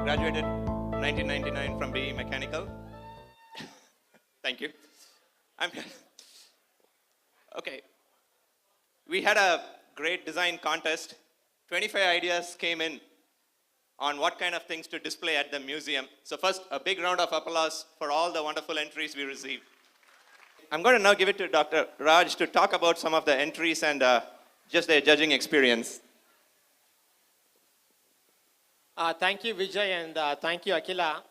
Graduated 1999 from BE Mechanical. Thank you. Okay. We had a great design contest. 25 ideas came in on what kind of things to display at the museum. So first, a big round of applause for all the wonderful entries we received. I'm going to now give it to Dr. Raj to talk about some of the entries and just their judging experience. Thank you, Vijay, and thank you, Akila.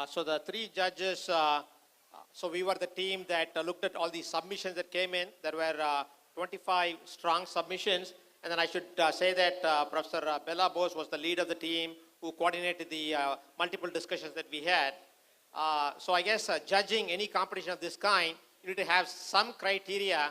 So the three judges, so we were the team that looked at all the submissions that came in. There were 25 strong submissions. And then I should say that Professor Bella Bose was the lead of the team who coordinated the multiple discussions that we had. So I guess judging any competition of this kind, you need to have some criteria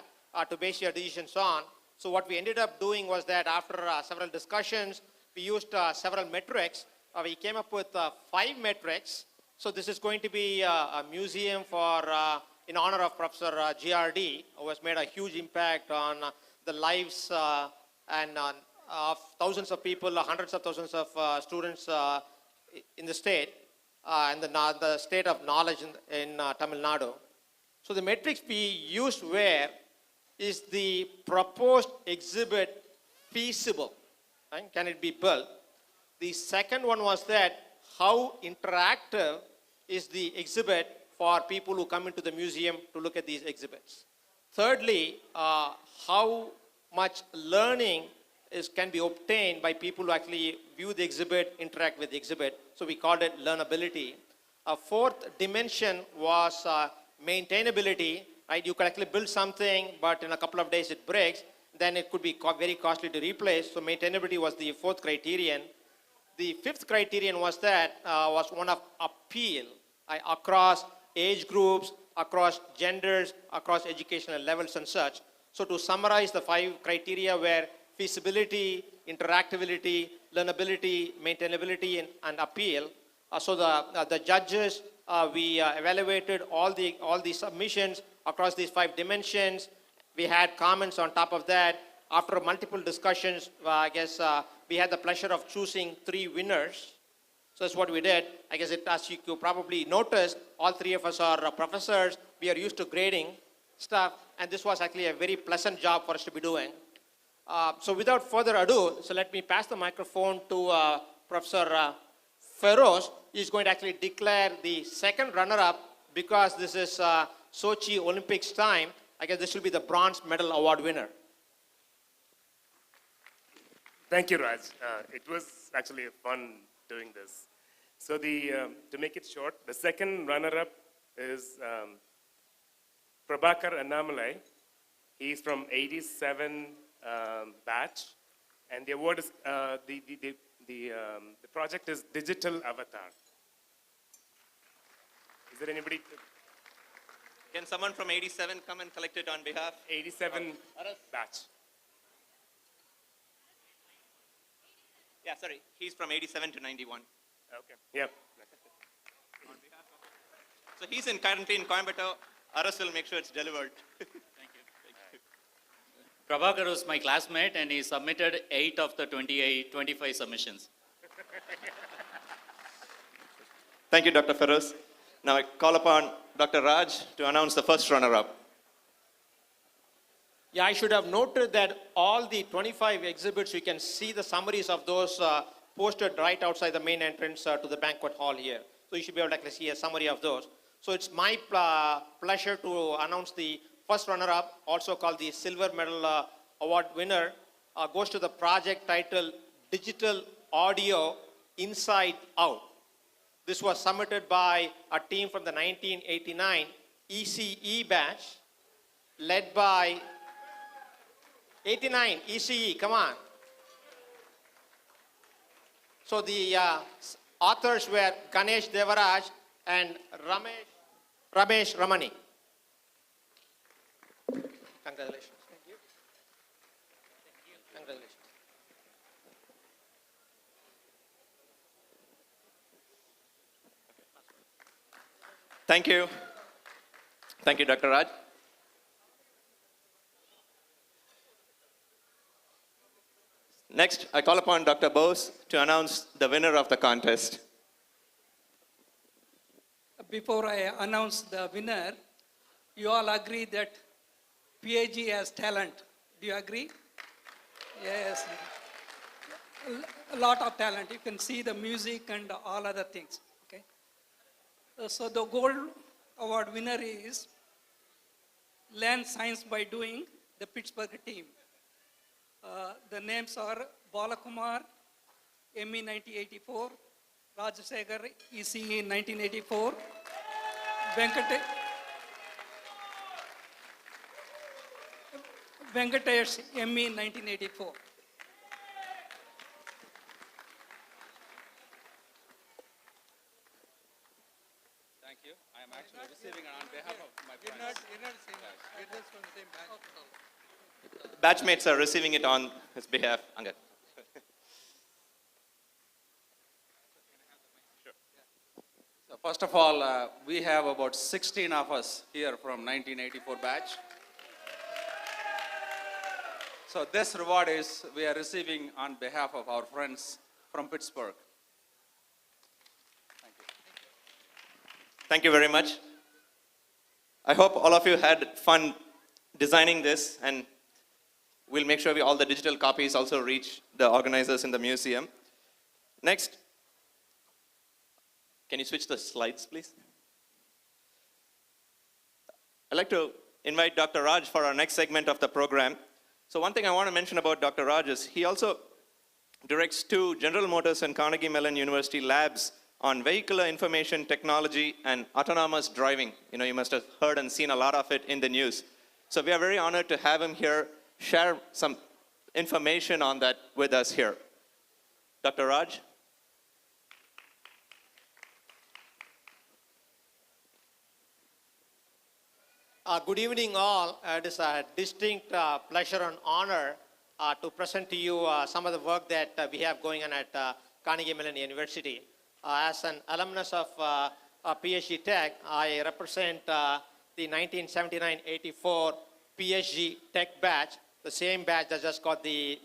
to base your decisions on. So what we ended up doing was that after several discussions, we used several metrics. We came up with 5 metrics. So this is going to be a museum for, in honor of Professor GRD, who has made a huge impact on the lives of thousands of people, hundreds of thousands of students in the state, and the state of knowledge in Tamil Nadu. So the metrics we used were, is the proposed exhibit feasible? Right? Can it be built? The second one was that how interactive is the exhibit for people who come into the museum to look at these exhibits? Thirdly, how much learning can be obtained by people who actually view the exhibit, interact with the exhibit. So we called it learnability. A fourth dimension was maintainability. Right? You can actually build something, but in a couple of days it breaks. Then it could be very costly to replace. So maintainability was the fourth criterion. The fifth criterion was that was one of appeal across age groups, across genders, across educational levels and such. So to summarize, the 5 criteria were feasibility, interactability, learnability, maintainability, and appeal. So the judges, we evaluated all the submissions across these 5 dimensions. We had comments on top of that. After multiple discussions, I guess we had the pleasure of choosing 3 winners. So that's what we did. I guess as you could probably notice, all 3 of us are professors. We are used to grading stuff, and this was actually a very pleasant job for us to be doing. So without further ado, so let me pass the microphone to Professor Feroz. He's going to actually declare the second runner-up because this is Sochi Olympics time. I guess this will be the bronze medal award winner. Thank you, Raj. It was actually fun doing this. So to make it short, the second runner-up is Prabhakar Annamalai. He's from 87 batch, and the award is the project is Digital Avatar. Is there anybody? Can someone from 87 come and collect it on behalf? 87 batch. Yeah, sorry. He's from 87 to 91. Okay. Yep. On behalf of... So he's currently in Coimbatore. Aras will make sure it's delivered. Thank you. Prabhakar was my classmate, and he submitted 8 of the 25 submissions. Thank you, Dr. Feroz. Now I call upon Dr. Raj to announce the first runner-up. Yeah, I should have noted that all the 25 exhibits, you can see the summaries of those posted right outside the main entrance to the banquet hall here. So you should be able to actually see a summary of those. So it's my pleasure to announce the first runner-up, also called the Silver Medal Award winner, goes to the project titled Digital Audio Inside Out. This was submitted by a team from the 1989 ECE batch, led by 89 ECE, come on. So the authors were Ganesh Devaraj and Ramesh Ramani. Congratulations. Thank you. Congratulations. Thank you. Thank you, Dr. Raj. Next, I call upon Dr. Bose to announce the winner of the contest. Before I announce the winner, you all agree that PAG has talent. Do you agree? Yes. A lot of talent. You can see the music and all other things. Okay. So the gold award winner is Learn Science by Doing, the Pittsburgh team. The names are Balakumar, ME 1984, Rajasekhar, ECE 1984, Venkatesh, ME 1984. Thank you. I am actually receiving it on behalf of my friends. Batchmates are receiving it on his behalf. Angad. So first of all, we have about 16 of us here from 1984 batch. So this reward is we are receiving on behalf of our friends from Pittsburgh. Thank you. Thank you very much. I hope all of you had fun designing this, and we'll make sure all the digital copies also reach the organizers in the museum. Next, can you switch the slides, please? I'd like to invite Dr. Raj for our next segment of the program. So one thing I want to mention about Dr. Raj is he also directs 2 General Motors and Carnegie Mellon University labs on vehicular information technology and autonomous driving. You know, you must have heard and seen a lot of it in the news. So we are very honored to have him here share some information on that with us here. Dr. Raj? Good evening, all. It is a distinct pleasure and honor to present to you some of the work that we have going on at Carnegie Mellon University. As an alumnus of PhD Tech, I represent the 1979-84 PhD Tech batch, the same batch that just got the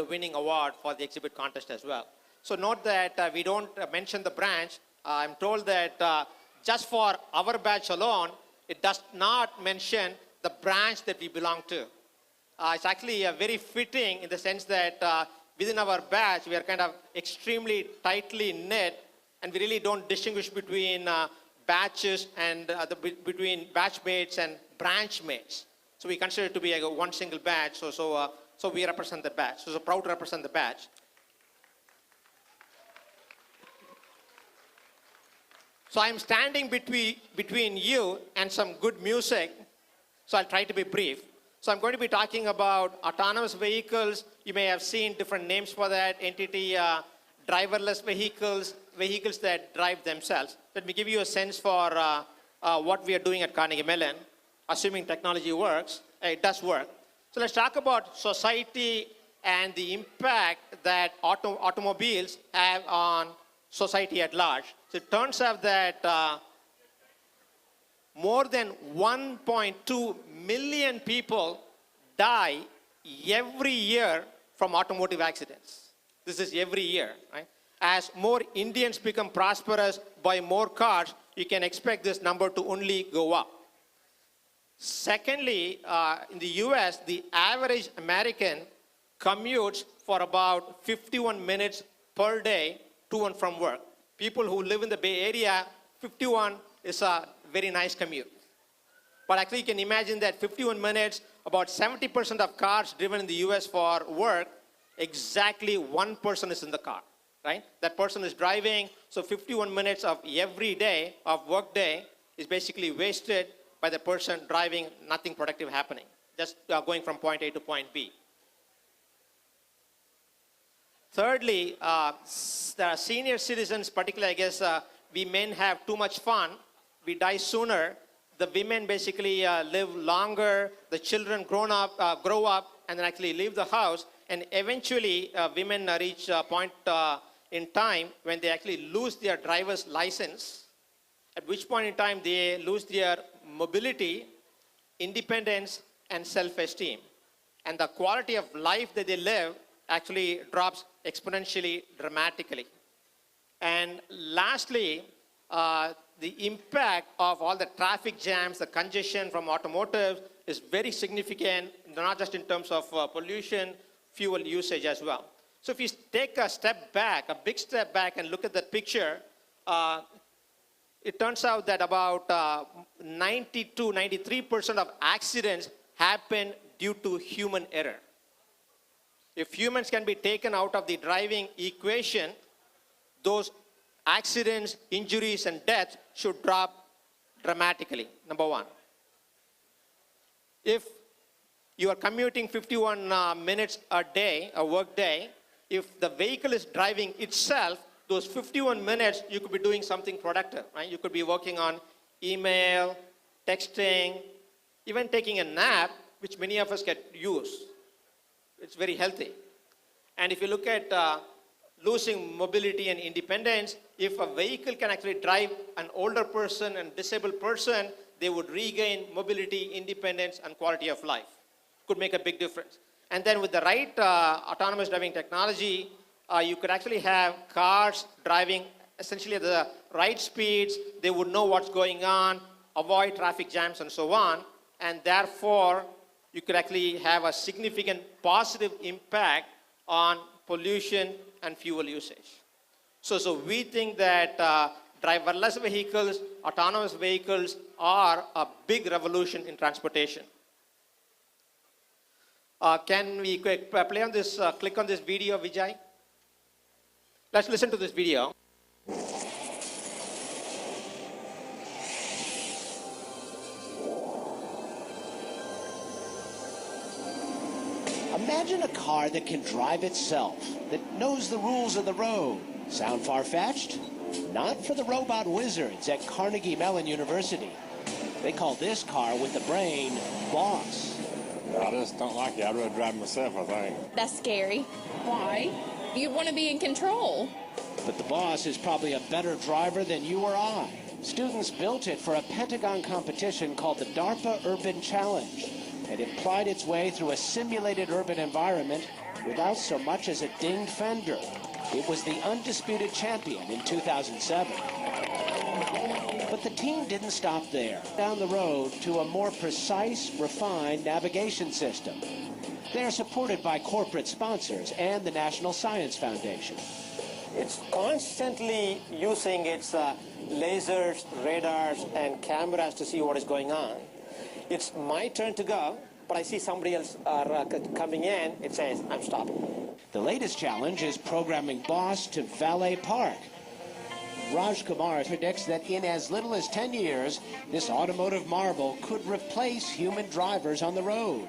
winning award for the exhibit contest as well. So note that we don't mention the branch. I'm told that just for our batch alone, it does not mention the branch that we belong to. It's actually very fitting in the sense that within our batch, we are kind of extremely tightly knit, and we really don't distinguish between batches and between batchmates and branchmates. So we consider it to be like one single batch, so we represent the batch. So proud to represent the batch. So I'm standing between you and some good music, so I'll try to be brief. So I'm going to be talking about autonomous vehicles. You may have seen different names for that entity, driverless vehicles, vehicles that drive themselves. Let me give you a sense for what we are doing at Carnegie Mellon, assuming technology works. It does work. So let's talk about society and the impact that automobiles have on society at large. So it turns out that more than 1.2 million people die every year from automotive accidents. This is every year, right? As more Indians become prosperous, buy more cars, you can expect this number to only go up. Secondly, in the US, the average American commutes for about 51 minutes per day to and from work. People who live in the Bay Area, 51 is a very nice commute. But actually, you can imagine that 51 minutes, about 70% of cars driven in the US for work, exactly one person is in the car, right? That person is driving, so 51 minutes of every day, of work day, is basically wasted by the person driving, nothing productive happening, just going from point A to point B. Thirdly, the senior citizens, particularly, I guess, we men have too much fun. We die sooner the women basically live longer, the children grow up, and then actually leave the house, and eventually women reach a point in time when they actually lose their driver's license, at which point in time they lose their mobility, independence, and self-esteem. And the quality of life that they live actually drops exponentially, dramatically. And lastly, the impact of all the traffic jams, the congestion from automotive is very significant, not just in terms of pollution, fuel usage as well. So if you take a step back, a big step back, and look at that picture, it turns out that about 93% of accidents happen due to human error. If humans can be taken out of the driving equation, those accidents, injuries, and deaths should drop dramatically, number one. If you are commuting 51 minutes a day, a work day, if the vehicle is driving itself, those 51 minutes, you could be doing something productive, right? You could be working on email, texting, even taking a nap, which many of us can use. It's very healthy. And if you look at losing mobility and independence, if a vehicle can actually drive an older person and disabled person, they would regain mobility, independence, and quality of life. Could make a big difference. And then with the right autonomous driving technology, you could actually have cars driving essentially at the right speeds. They would know what's going on, avoid traffic jams, and so on. And therefore, you could actually have a significant positive impact on pollution and fuel usage. So we think that driverless vehicles, autonomous vehicles are a big revolution in transportation. Can we play on this, click on this video, Vijay? Let's listen to this video. Imagine a car that can drive itself, that knows the rules of the road. Sound far-fetched? Not for the robot wizards at Carnegie Mellon University. They call this car with the brain Boss. I just don't like it. I'd rather drive myself, I think. That's scary. Why? You'd want to be in control. But the Boss is probably a better driver than you or I. Students built it for a Pentagon competition called the DARPA Urban Challenge. And it plied its way through a simulated urban environment without so much as a dinged fender. It was the undisputed champion in 2007. But the team didn't stop there. Down the road to a more precise, refined navigation system. They are supported by corporate sponsors and the National Science Foundation. It's constantly using its lasers, radars, and cameras to see what is going on. It's my turn to go, but I see somebody else coming in. It says, I'm stopping. The latest challenge is programming Boss to valet park. Raj Kumar predicts that in as little as 10 years, this automotive marvel could replace human drivers on the road.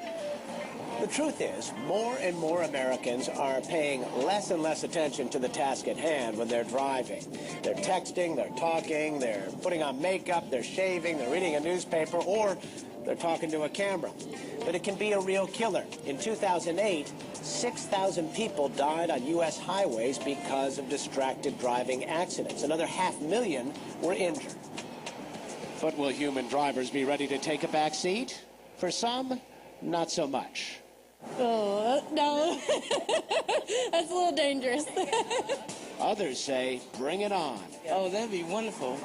The truth is, more and more Americans are paying less and less attention to the task at hand when they're driving. They're texting, they're talking, they're putting on makeup, they're shaving, they're reading a newspaper, or they're talking to a camera. But it can be a real killer. In 2008, 6,000 people died on U.S. highways because of distracted driving accidents. Another 500,000 were injured. But will human drivers be ready to take a back seat? For some, not so much. Oh, no. That's a little dangerous. Others say, bring it on. Oh, that'd be wonderful.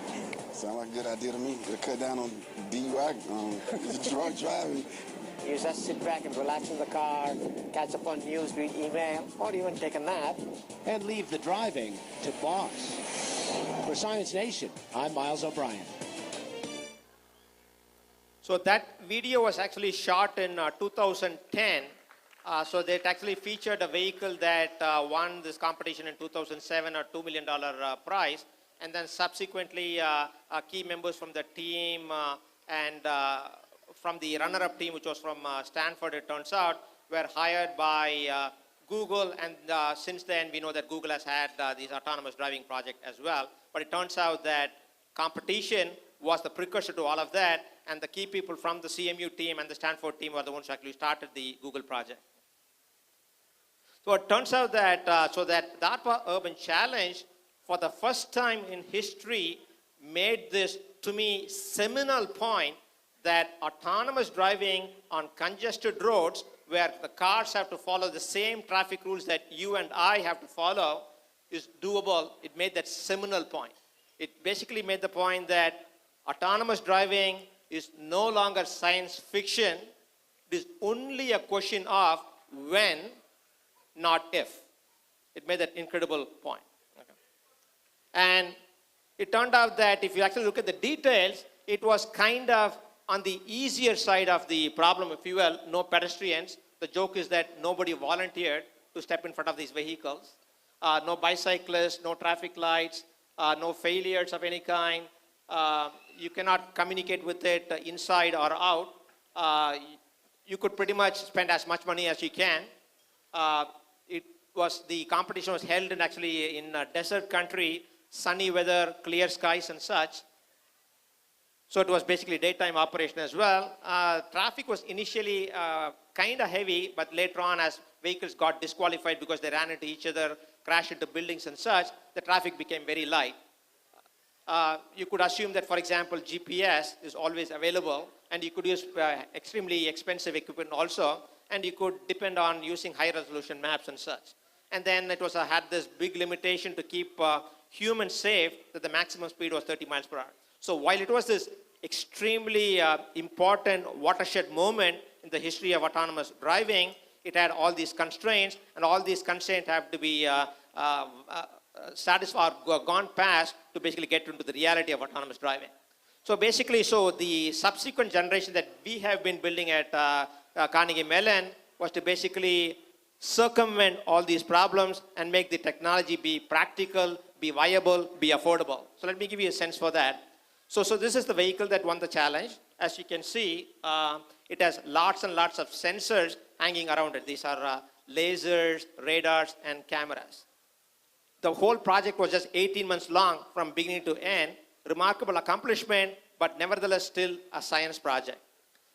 Sound like a good idea to me. To cut down on DUI, drunk driving. You just sit back and relax in the car, catch up on news, read email, or even take a nap. And leave the driving to Boss. For Science Nation, I'm Miles O'Brien. So that video was actually shot in 2010. So they actually featured a vehicle that won this competition in 2007, a $2 million prize. And then subsequently, key members from the team and from the runner-up team, which was from Stanford, it turns out, were hired by Google. And since then, we know that Google has had these autonomous driving project as well. But it turns out that competition was the precursor to all of that, and the key people from the CMU team and the Stanford team were the ones who actually started the Google project. So it turns out that, that DARPA Urban Challenge, for the first time in history, made this, to me, seminal point that autonomous driving on congested roads, where the cars have to follow the same traffic rules that you and I have to follow, is doable. It made that seminal point. It basically made the point that autonomous driving is no longer science fiction. It is only a question of when, not if. It made that incredible point. Okay. And it turned out that if you actually look at the details, it was kind of on the easier side of the problem, if you will, no pedestrians. The joke is that nobody volunteered to step in front of these vehicles. No bicyclists, no traffic lights, no failures of any kind. You cannot communicate with it inside or out. You could pretty much spend as much money as you can. The competition was held in a desert country, sunny weather, clear skies and such. So it was basically daytime operation as well. Traffic was initially kind of heavy, but later on, as vehicles got disqualified because they ran into each other, crashed into buildings and such, the traffic became very light. You could assume that, for example, GPS is always available, and you could use extremely expensive equipment also, and you could depend on using high-resolution maps and such. And then it was had this big limitation to keep humans safe, that the maximum speed was 30 miles per hour. So while it was this extremely important watershed moment in the history of autonomous driving, it had all these constraints, and all these constraints have to be satisfied or gone past to basically get into the reality of autonomous driving. So basically, the subsequent generation that we have been building at Carnegie Mellon was to basically circumvent all these problems and make the technology be practical, be viable, be affordable. So let me give you a sense for that. So this is the vehicle that won the challenge. As you can see, it has lots and lots of sensors hanging around it. These are lasers, radars, and cameras. The whole project was just 18 months long from beginning to end. Remarkable accomplishment, but nevertheless still a science project.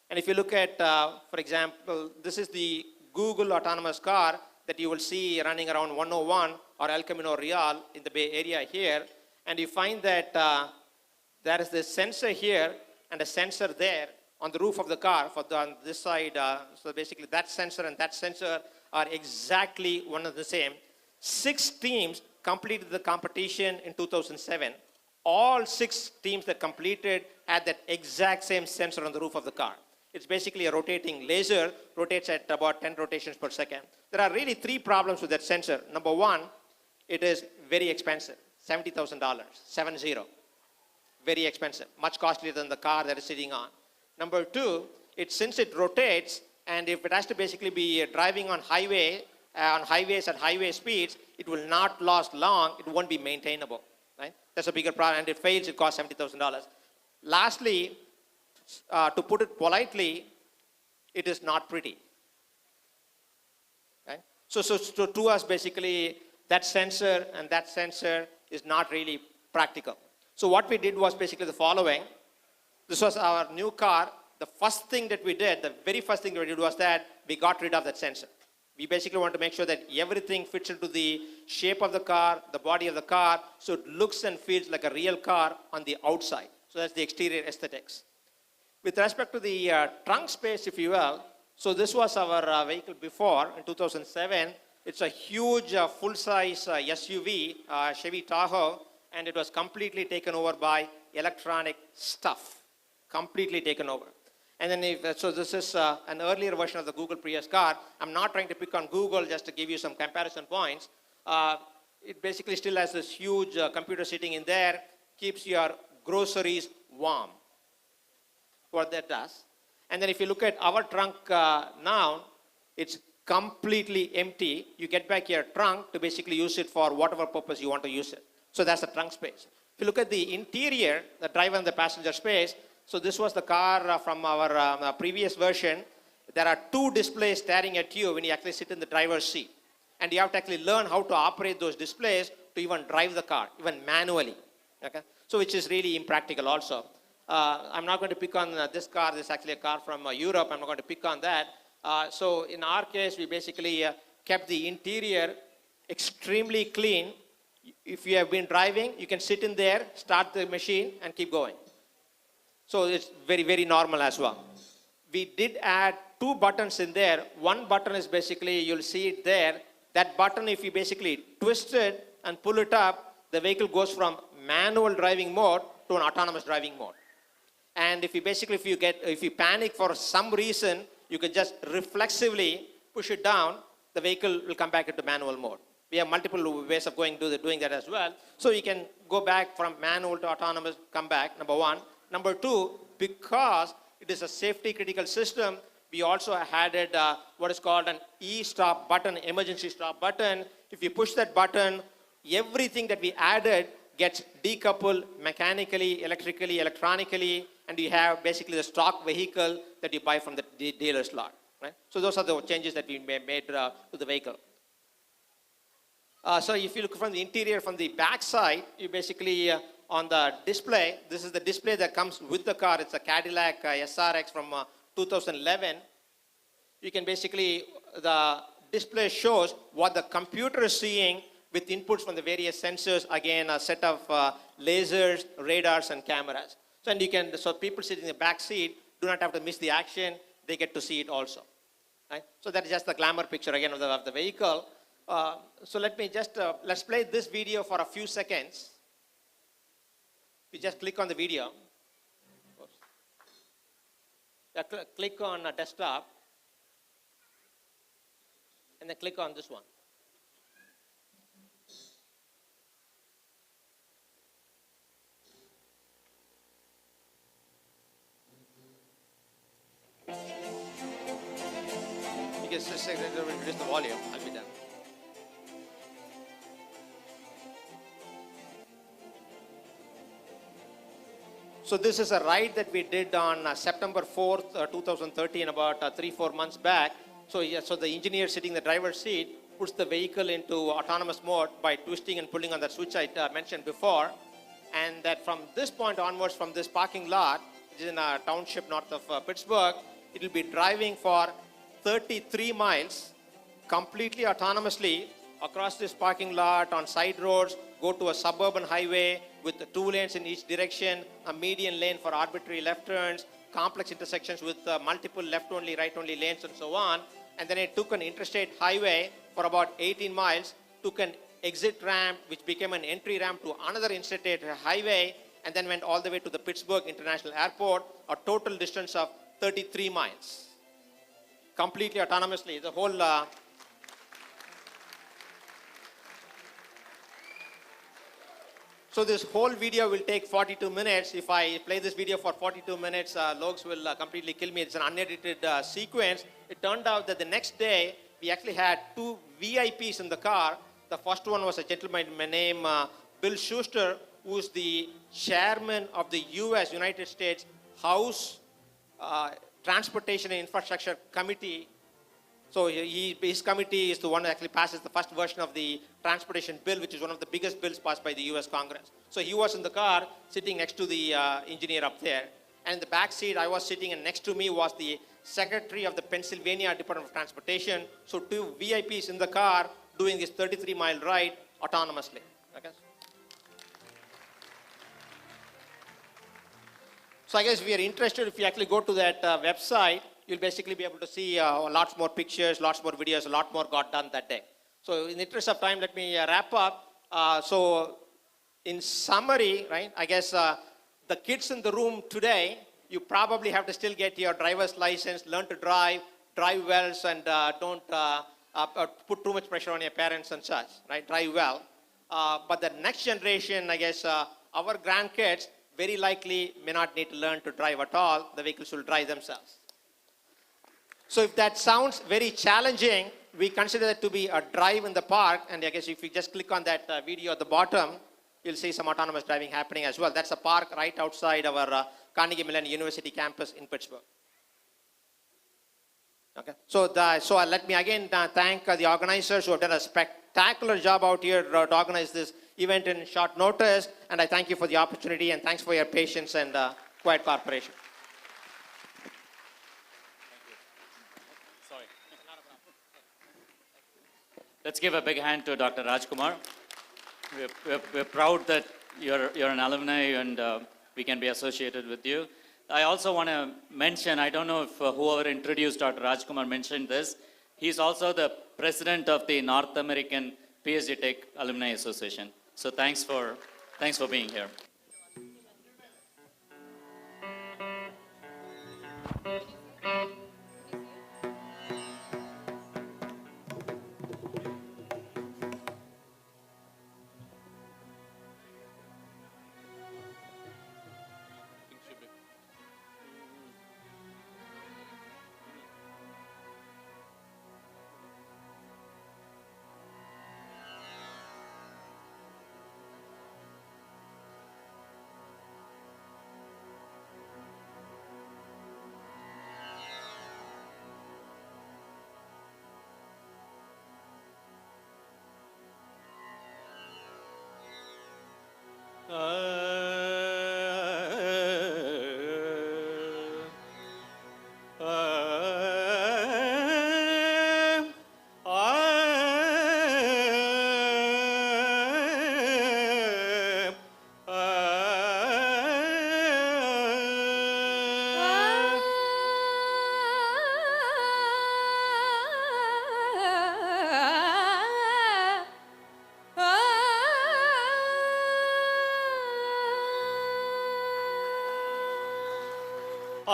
And if you look at, for example, this is the Google autonomous car that you will see running around 101 or El Camino Real in the Bay Area here. And you find that there is this sensor here and a sensor there on the roof of the car on this side. So basically that sensor and that sensor are exactly one and the same. 6 teams completed the competition in 2007. All 6 teams that completed had that exact same sensor on the roof of the car. It's basically a rotating laser, rotates at about 10 rotations per second. There are really 3 problems with that sensor. Number 1, it is very expensive, $70,000, 70. Very expensive, much costlier than the car that is sitting on. Number 2, since it rotates, and if it has to basically be driving on highways at highway speeds, it will not last long, it won't be maintainable. Right? That's a bigger problem, and it fails, it costs $70,000. Lastly, to put it politely, it is not pretty. Right? So to us, basically, that sensor and that sensor is not really practical. So what we did was basically the following. This was our new car. The first thing that we did, the very first thing that we did was that we got rid of that sensor. We basically want to make sure that everything fits into the shape of the car, the body of the car, so it looks and feels like a real car on the outside. So that's the exterior aesthetics. With respect to the trunk space, if you will, so this was our vehicle before in 2007. It's a huge full-size SUV, Chevy Tahoe, and it was completely taken over by electronic stuff, completely taken over. And then, so this is an earlier version of the Google Prius car. I'm not trying to pick on Google just to give you some comparison points. It basically still has this huge computer sitting in there, keeps your groceries warm. What that does. And then if you look at our trunk now, it's completely empty. You get back your trunk to basically use it for whatever purpose you want to use it. So that's the trunk space. If you look at the interior, the driver and the passenger space, so this was the car from our previous version. There are 2 displays staring at you when you actually sit in the driver's seat. And you have to actually learn how to operate those displays to even drive the car, even manually. Okay? So which is really impractical also. I'm not going to pick on this car. This is actually a car from Europe. I'm not going to pick on that. So in our case, we basically kept the interior extremely clean. If you have been driving, you can sit in there, start the machine, and keep going. So it's very, very normal as well. We did add 2 buttons in there. One button is basically, you'll see it there. That button, if you basically twist it and pull it up, the vehicle goes from manual driving mode to an autonomous driving mode. And if you panic for some reason, you can just reflexively push it down, the vehicle will come back into manual mode. We have multiple ways of doing that as well. So you can go back from manual to autonomous, come back, number one. Number two, because it is a safety critical system, we also added what is called an e-stop button, emergency stop button. If you push that button, everything that we added gets decoupled mechanically, electrically, electronically, and you have basically the stock vehicle that you buy from the dealer's lot. Right? So those are the changes that we made to the vehicle. So if you look from the interior, from the back side, you basically, on the display, this is the display that comes with the car. It's a Cadillac SRX from 2011. You can basically, the display shows what the computer is seeing with inputs from the various sensors. Again, a set of lasers, radars, and cameras. So, and you can, so people sitting in the back seat do not have to miss the action. They get to see it also. Right? So that is just the glamour picture again of the vehicle. So let me just, let's play this video for a few seconds. You just click on the video. Yeah, click on desktop. And then click on this one. You can just reduce the volume. I'll be done. So this is a ride that we did on September 4th, 2013, about 3-4 months back. So, yeah, so the engineer sitting in the driver's seat puts the vehicle into autonomous mode by twisting and pulling on that switch I mentioned before. And that from this point onwards, from this parking lot, which is in a township north of Pittsburgh, it will be driving for 33 miles completely autonomously across this parking lot, on side roads, go to a suburban highway with 2 lanes in each direction, a median lane for arbitrary left turns, complex intersections with multiple left-only, right-only lanes, and so on. And then it took an interstate highway for about 18 miles, took an exit ramp, which became an entry ramp to another interstate highway, and then went all the way to the Pittsburgh International Airport, a total distance of 33 miles. Completely autonomously, the whole... So this whole video will take 42 minutes. If I play this video for 42 minutes, Logs will completely kill me. It's an unedited sequence. It turned out that the next day, we actually had 2 VIPs in the car. The first one was a gentleman named Bill Schuster, who's the chairman of the United States House Transportation and Infrastructure Committee. So his committee is the one that actually passes the first version of the transportation bill, which is one of the biggest bills passed by the US Congress. So he was in the car sitting next to the engineer up there. And in the back seat I was sitting, and next to me was the secretary of the Pennsylvania Department of Transportation. So 2 VIPs in the car doing this 33-mile ride autonomously. Okay. So I guess if you're interested, if you actually go to that website, you'll basically be able to see lots more pictures, lots more videos, a lot more got done that day. So in the interest of time, let me wrap up. So in summary, right, I guess the kids in the room today, you probably have to still get your driver's license, learn to drive well, and don't put too much pressure on your parents and such, right? Drive well. But the next generation, I guess, our grandkids very likely may not need to learn to drive at all. The vehicles will drive themselves. So if that sounds very challenging, we consider that to be a drive in the park. And I guess if you just click on that video at the bottom, you'll see some autonomous driving happening as well. That's a park right outside our Carnegie Mellon University campus in Pittsburgh. Okay. So let me again thank the organizers who have done a spectacular job out here to organize this event in short notice. And I thank you for the opportunity, and thanks for your patience and required corporation. Let's give a big hand to Dr. Rajkumar. We're proud that you're an alumni and we can be associated with you. I also want to mention, I don't know if whoever introduced Dr. Rajkumar mentioned this, he's also the president of the North American PhD Tech Alumni Association. So thanks for being here.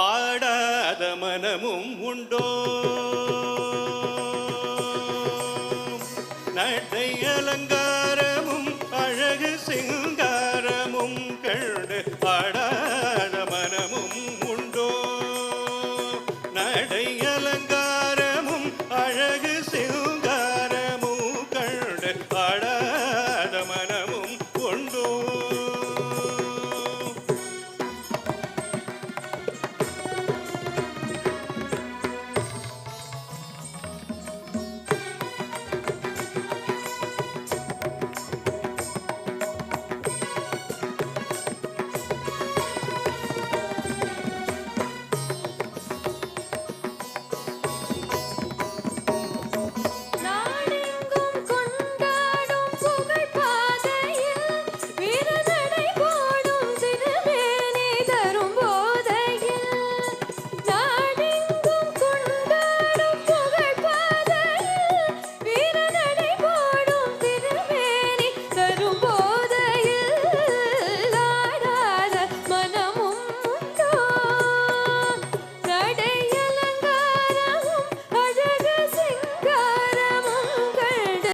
ஆடாத மனமும் உண்டோ